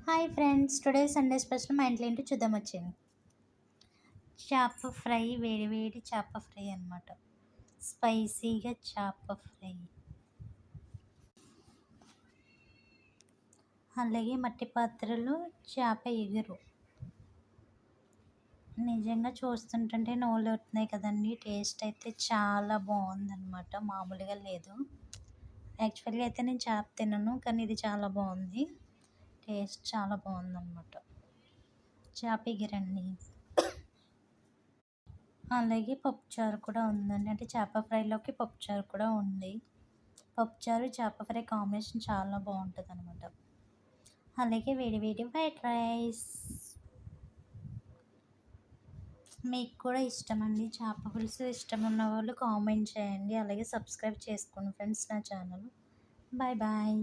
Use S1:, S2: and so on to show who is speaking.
S1: Hi friends, today Sunday special మా ఇంట్లో ఏంటో చూద్దాం వచ్చింది. చేప ఫ్రై, వేడి వేడి చేప ఫ్రై అనమాట. స్పైసీగా చేప ఫ్రై, అలాగే మట్టి పాత్రలో చేప ఎగురు. నిజంగా చూస్తుంటుంటే నోళ్ళు అవుతున్నాయి కదండి. టేస్ట్ అయితే చాలా బాగుందన్నమాట, మామూలుగా లేదు. యాక్చువల్గా అయితే నేను చేప తినను, కానీ ఇది చాలా బాగుంది. టేస్ట్ చాలా బాగుందన్నమాట. చేప ఎగురండి. అలాగే పప్పుచారు కూడా ఉందండి. అంటే చేప ఫ్రైలోకి పప్పుచారు కూడా ఉంది. పప్పుచారు, చేప ఫ్రై కాంబినేషన్ చాలా బాగుంటుందన్నమాట. అలాగే వేడి వేడి వైట్ రైస్. మీకు కూడా ఇష్టమండి చేప పులుసు? ఇష్టం ఉన్న వాళ్ళు కామెంట్ చేయండి. అలాగే సబ్స్క్రైబ్ చేసుకోండి ఫ్రెండ్స్ నా ఛానల్. Bye bye.